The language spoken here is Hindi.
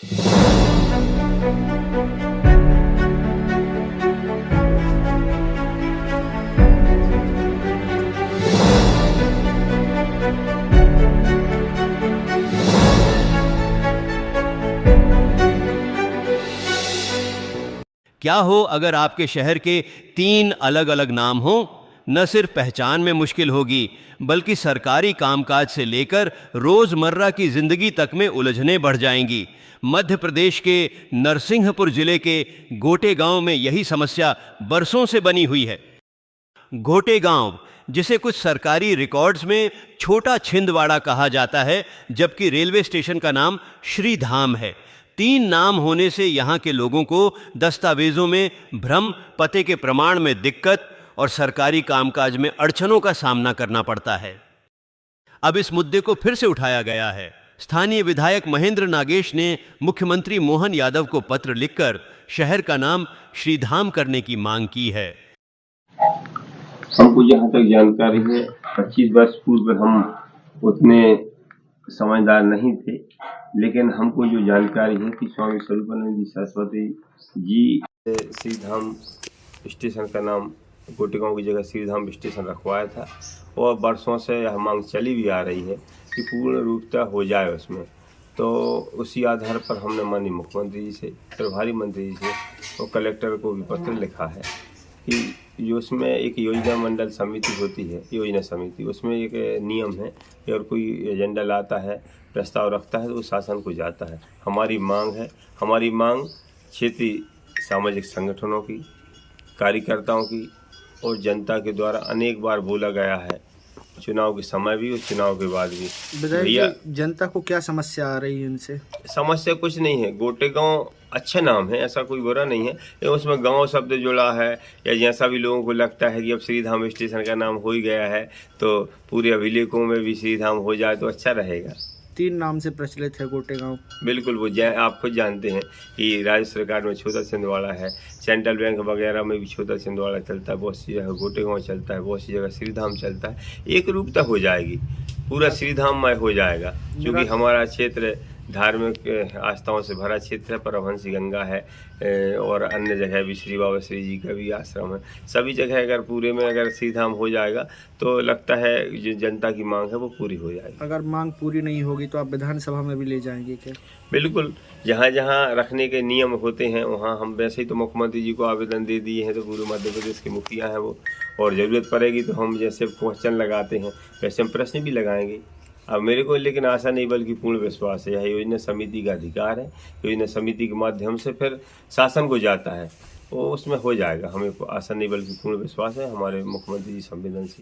क्या हो अगर आपके शहर के 3 अलग अलग नाम हों? न सिर्फ पहचान में मुश्किल होगी, बल्कि सरकारी कामकाज से लेकर रोजमर्रा की जिंदगी तक में उलझनें बढ़ जाएंगी। मध्य प्रदेश के नरसिंहपुर जिले के गोटे गांव में यही समस्या बरसों से बनी हुई है। गोटे गांव, जिसे कुछ सरकारी रिकॉर्ड्स में छोटा छिंदवाड़ा कहा जाता है, जबकि रेलवे स्टेशन का नाम श्रीधाम है। 3 नाम होने से यहाँ के लोगों को दस्तावेजों में भ्रम, पते के प्रमाण में दिक्कत और सरकारी कामकाज में अड़चनों का सामना करना पड़ता है। अब इस मुद्दे को फिर से उठाया गया है। स्थानीय विधायक महेंद्र नागेश ने मुख्यमंत्री मोहन यादव को पत्र लिखकर शहर का नाम श्रीधाम करने की मांग की है। हमको जहाँ तक जानकारी है, 25 वर्ष पूर्व हम उतने समझदार नहीं थे, लेकिन हमको जो जानकारी है कि स्वामी स्वरूपानंद जी सरस्वती जी श्रीधाम स्टेशन का नाम गोटेगांव की जगह श्रीधाम स्टेशन रखवाया था, और वर्षों से यह मांग चली भी आ रही है कि पूर्ण रूपता हो जाए उसमें। तो उसी आधार पर हमने माननीय मुख्यमंत्री जी से, प्रभारी मंत्री जी से और कलेक्टर को भी पत्र लिखा है कि जो उसमें एक योजना मंडल समिति होती है, योजना समिति, उसमें एक नियम है कि अगर कोई एजेंडा लाता है, प्रस्ताव रखता है, तो वो शासन को जाता है। हमारी मांग क्षेत्रीय सामाजिक संगठनों की, कार्यकर्ताओं की और जनता के द्वारा अनेक बार बोला गया है, चुनाव के समय भी और चुनाव के बाद भी। भैया, जनता को क्या समस्या आ रही है उनसे? समस्या कुछ नहीं है, गोटेगांव अच्छा नाम है, ऐसा कोई बुरा नहीं है। उसमें गांव शब्द जुड़ा है, या जैसा भी लोगों को लगता है कि अब श्रीधाम स्टेशन का नाम हो ही गया है, तो पूरे अभिलेखों में भी श्रीधाम हो जाए तो अच्छा रहेगा। 3 नाम से प्रचलित है गोटेगांव। बिल्कुल, वो आप खुद जानते हैं कि राज्य सरकार में छोटा छिंदवाड़ा है, सेंट्रल बैंक वगैरह में भी छोटा छिंदवाड़ा चलता है, बहुत सी जगह गोटेगांव चलता है, बहुत सी जगह श्रीधाम चलता है। एक रूपता हो जाएगी, पूरा श्रीधाममय हो जाएगा, क्योंकि हमारा क्षेत्र धार्मिक आस्थाओं से भरा क्षेत्र है। परमहंसी गंगा है, और अन्य जगह भी श्री बाबा श्री जी का भी आश्रम है। सभी जगह अगर पूरे में अगर श्रीधाम हो जाएगा तो लगता है जो जनता की मांग है वो पूरी हो जाएगी। अगर मांग पूरी नहीं होगी तो आप विधानसभा में भी ले जाएंगे क्या? बिल्कुल, जहाँ जहाँ रखने के नियम होते हैं वहाँ हम, वैसे ही तो मुख्यमंत्री जी को आवेदन दे दिए हैं, तो पूरे मध्य प्रदेश के मुखिया हैं वो, और ज़रूरत पड़ेगी तो हम जैसे क्वेश्चन लगाते हैं वैसे हम प्रश्न भी लगाएंगे। अब मेरे को लेकिन आशा नहीं बल्कि पूर्ण विश्वास है, यह योजना समिति का अधिकार है। योजना समिति के माध्यम से फिर शासन को जाता है, वो उसमें हो जाएगा। हमें आशा नहीं बल्कि पूर्ण विश्वास है, हमारे मुख्यमंत्री जी संवेदनशील।